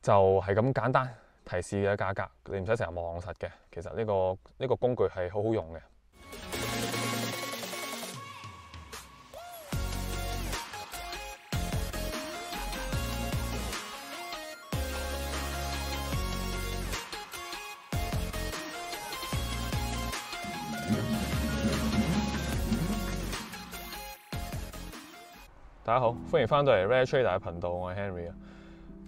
就係咁簡單提示嘅價格，你唔使成日望實嘅。其實呢個工具係好好用嘅。大家好，歡迎翻到嚟 Rare Trader 嘅頻道，我係 Henry 啊。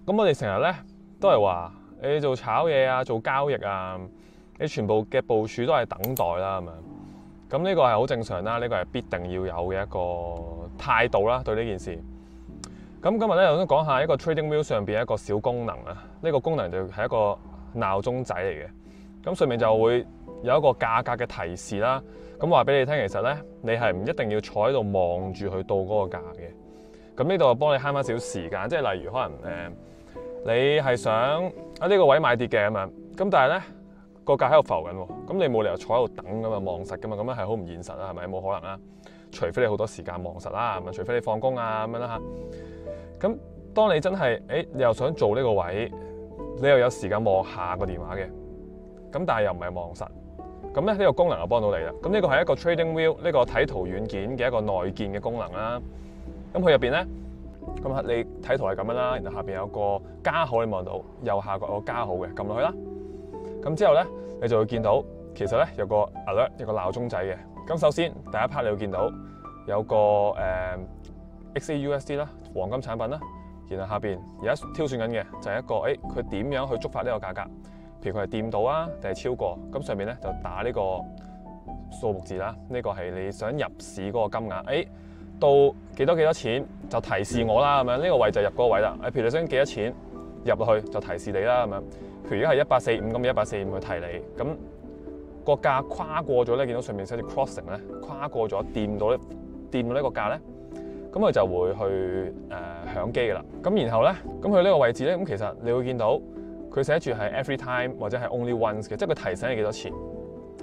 咁我哋成日咧都係話，你做炒嘢啊，做交易啊，你全部嘅部署都係等待啦，咁樣。咁呢個係好正常啦，呢個係必定要有嘅一個態度啦，對呢件事。咁今日咧，我想講下一個 Trading View 上邊一個小功能啊。呢個功能就係一個鬧鐘仔嚟嘅。咁上面就會有一個價格嘅提示啦。咁話俾你聽，其實咧你係唔一定要坐喺度望住佢到嗰個價嘅。咁呢度就幫你慳翻少少時間，即係例如可能你係想呢個位買跌嘅咁樣，咁但係咧個價喺度浮緊喎，咁你冇理由坐喺度等咁啊望實噶嘛，咁樣係好唔現實啦，係咪？冇可能啦，除非你好多時間望實啦，咁啊，除非你放工啊咁樣啦嚇。咁當你真係你又想做呢個位，你又有時間望下個電話嘅，咁但係又唔係望實，咁咧呢個功能就幫到你啦。咁呢個係一個 Trading View 呢個睇圖軟件嘅一個內建嘅功能啦。咁佢入邊咧，咁你睇圖係咁樣啦，然後下邊有個加號，你望到右下角有個加號嘅，撳落去啦。咁之後咧，你就會見到其實咧有個 alert， 有個鬧鐘仔嘅。咁首先第一 part 你會見到有個XAUSD 啦，黃金產品啦。然後下邊而家挑選緊嘅就係一個佢點樣去觸發呢個價格？譬如佢係掂到啊，定係超過？咁上面咧就打呢個數目字啦。呢個係你想入市嗰個金額。到幾多錢就提示我啦，咁樣呢個位就入嗰個位啦。譬如你想幾多錢入落去就提示你啦，咁樣。譬如如果係145咁，145去提你，咁個價跨過咗咧，見到上面寫住 crossing 咧，跨過咗掂到呢個價咧，咁佢就會去響機噶啦。咁然後咧，咁佢呢個位置咧，咁其實你會見到佢寫住係 every time 或者係 only once 嘅，即係佢提醒你幾多錢。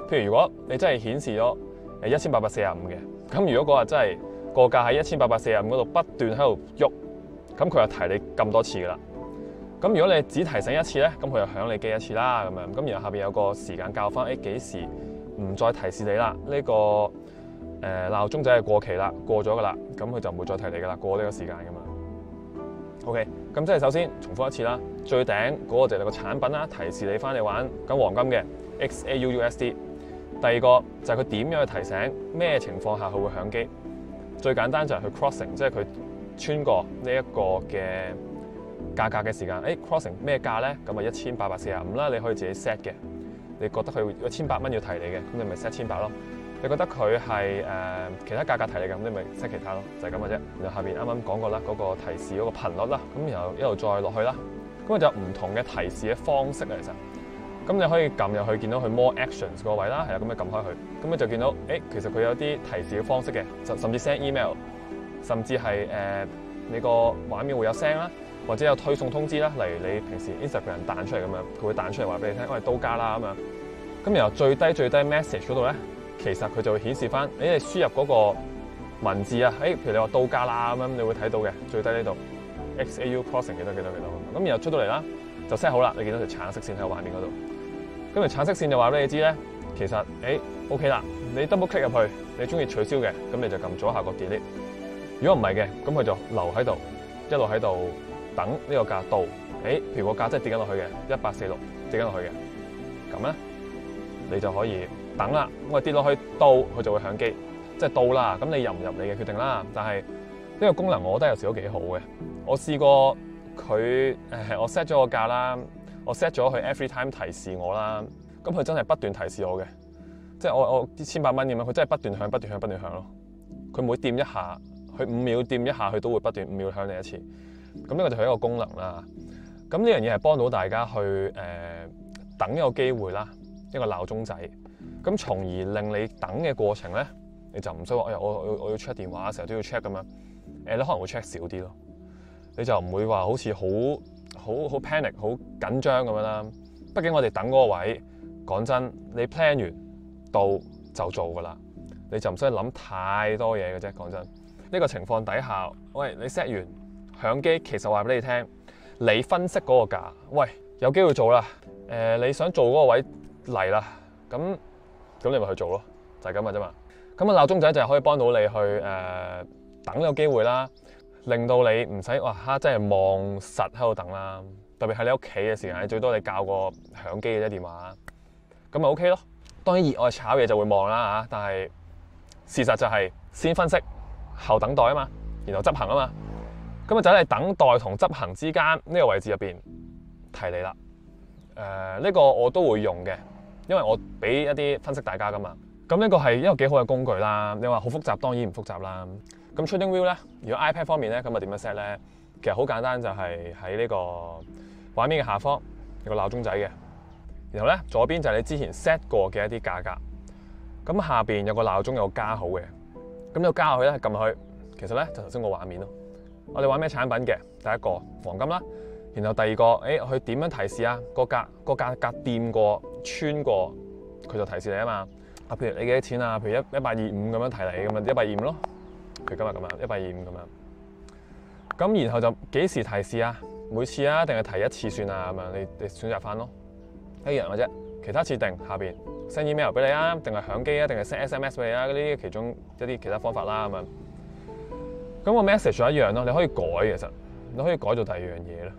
譬如如果你真係顯示咗1845嘅，咁如果嗰日真係個價喺1845嗰度不斷喺度喐，咁佢就提你咁多次噶啦。咁如果你只提醒一次咧，咁佢就響你機一次啦，咁樣。咁然後下邊有個時間校翻，幾時唔再提示你啦？呢個鬧鐘仔係過期啦，過咗噶啦，咁佢就唔會再提你噶啦，過呢個時間噶嘛。OK，咁即係首先重複一次啦，最頂嗰個就係個產品啦，提示你翻嚟玩緊黃金嘅 XAUUSD。第二個就係佢點樣去提醒咩情況下佢會響機。最簡單就係佢 crossing， 即係佢穿過呢一個嘅價格嘅時間。crossing 咩價咧？咁啊1845啦，你可以自己 set 嘅。你覺得佢1100蚊要提你嘅，咁你咪 set 1100咯。你覺得佢係其他價格提你嘅，咁你咪 set 其他咯，就係咁嘅啫。然後下邊啱啱講過啦，嗰個提示嗰個頻率啦，咁然後一路再落去啦。咁就有唔同嘅提示嘅方式啊，其實。咁你可以撳入去，見到佢 more actions 個位啦，係啦，咁你撳開佢，咁你就見到，其實佢有啲提示嘅方式嘅，甚至 send email， 甚至係你個畫面會有聲啦，或者有推送通知啦，例如你平時 Instagram 彈出嚟咁樣，佢會彈出嚟話俾你聽，我哋都加啦咁樣。咁然後最低 message 嗰度咧，其實佢就會顯示翻，你輸入嗰個文字啊，譬如你話都加啦咁樣，你會睇到嘅最低呢度 XAU crossing 幾多，咁然後出到嚟啦，就 set 好啦，你見到條橙色線喺個畫面嗰度。咁條橙色線就話俾你知咧，其實OK 啦，你 double click 入去，你中意取消嘅，咁你就撳左下角 delete。如果唔係嘅，咁佢就留喺度，一路喺度等呢個價到。譬如個價真係跌緊落去嘅，1846跌緊落去嘅，咁咧你就可以等啦。咁跌落去到，佢就會響機，即係到啦。咁你入唔入你嘅決定啦。但係呢個功能我覺得有時都幾好嘅。我試過佢我 set 咗個價啦。我 set 咗佢 every time 提示我啦，咁佢真係不斷提示我嘅，即係我啲1100蚊咁樣，佢真係不斷響咯。佢每掂一下，佢5秒掂一下，佢都會不斷5秒響你一次。咁呢個就係一個功能啦。咁呢樣嘢係幫到大家去等一個機會啦，一個鬧鐘仔。咁從而令你等嘅過程咧，你就唔需要話我要 check 電話，成日都要 check 咁樣。你可能會 check 少啲咯，你就唔會話好似好 panic 好緊張咁樣啦。畢竟我哋等嗰個位，講真，你 plan 完到就做噶啦，你就唔需要諗太多嘢嘅啫。講真，呢個情況底下，喂，你 set 完響機，其實話俾你聽，你分析嗰個價，喂，有機會做啦，你想做嗰個位嚟啦，咁你咪去做咯，就係咁嘅啫嘛。咁啊鬧鐘仔就係可以幫到你去等有機會啦，令到你唔使哇真係望實喺度等啦。特別係你屋企嘅時間，你最多你校個響機嘅啫電話，咁咪 OK 咯。當然熱愛炒嘢就會望啦嚇，但係事實就係先分析後等待啊嘛，然後執行啊嘛。咁啊就喺等待同執行之間呢個位置入邊提你啦。呢個我都會用嘅，因為我俾一啲分析大家噶嘛。咁呢個係一個幾好嘅工具啦。你話好複雜，當然唔複雜啦。咁 TradingView 咧，如果 iPad 方面咧，咁啊點樣 set 咧？其實好簡單，就係喺呢個畫面嘅下方有個鬧鐘仔嘅，然後咧左邊就係你之前 set 過嘅一啲價格，咁下邊有個鬧鐘有個加號嘅，咁有加號咧撳落去，其實咧就頭先個畫面咯。我哋玩咩產品嘅？第一個黃金啦，然後第二個佢點樣提示啊？個價掂過穿過，佢就提示你啊嘛。譬如你幾多錢啊？譬如125咁樣提你咁啊，125咯。譬如今日咁樣125咁樣。咁然後就幾時提示啊？每次啊，定係提一次算啊？咁樣你選擇翻咯，一樣嘅啫。其他設定下邊 send email 俾你啊，定係響機啊，定係 send SMS 俾你啊？嗰啲其中一啲其他方法啦咁樣。咁個 message 就一樣咯，你可以改其實，你可以改做第二樣嘢啦。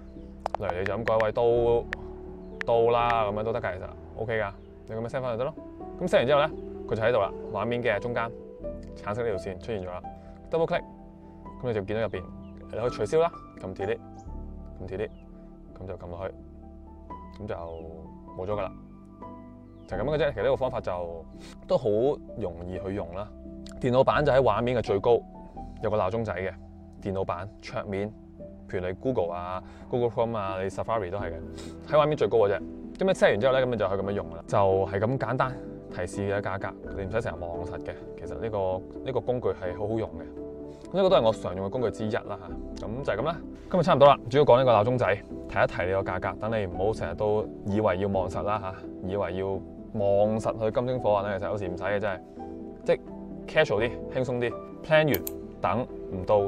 例如你就咁改，喂到啦咁樣都得㗎，其實 OK 㗎。你咁樣 send 翻就得咯。咁 send 完之後咧，佢就喺度啦，畫面嘅中間橙色呢條線出現咗啦。double click， 咁你就見到入邊，你可以取消啦，撳 delete，咁就撳落去，咁就冇咗㗎啦。就咁樣嘅啫。其實呢個方法就都好容易去用啦。電腦版就喺畫面嘅最高。有個鬧鐘仔嘅電腦版桌面，譬如你 Google 啊、Google Chrome 啊、你 Safari 都係嘅，喺畫面最高嘅啫。咁你 set 完之後咧，咁你就可以咁樣用啦。就係咁簡單提示嘅價格，你唔使成日望實嘅。其實呢個工具係好好用嘅。呢個都係我常用嘅工具之一啦嚇。咁就係咁啦。今日差唔多啦，主要講呢個鬧鐘仔，提一提你個價格，等你唔好成日都以為要望實啦嚇，以為要望實去金睛火眼咧，其實有時唔使嘅真係，即係 casual 啲、輕鬆啲 plan 完。等唔到，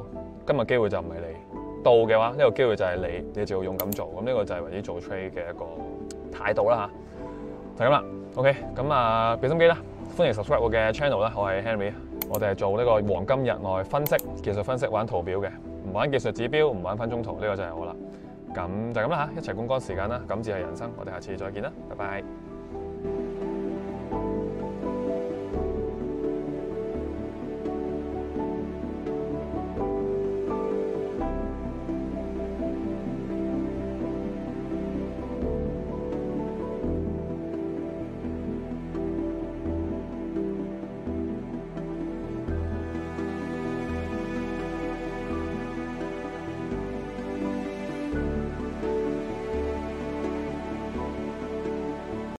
今日機會就唔係你到嘅話，呢個機會就係你就要勇敢做。咁呢個就係為之做 trade 嘅一個態度啦嚇，就係咁啦。OK，咁啊俾心機啦，歡迎 subscribe 我嘅 channel 啦。我係 Henry， 我哋係做呢個黃金日內分析、技術分析，玩圖表嘅，唔玩技術指標，唔玩分鐘圖，呢個就係我啦。咁就係咁啦嚇，一齊槓桿時間啦，感謝係人生，我哋下次再見啦，拜拜。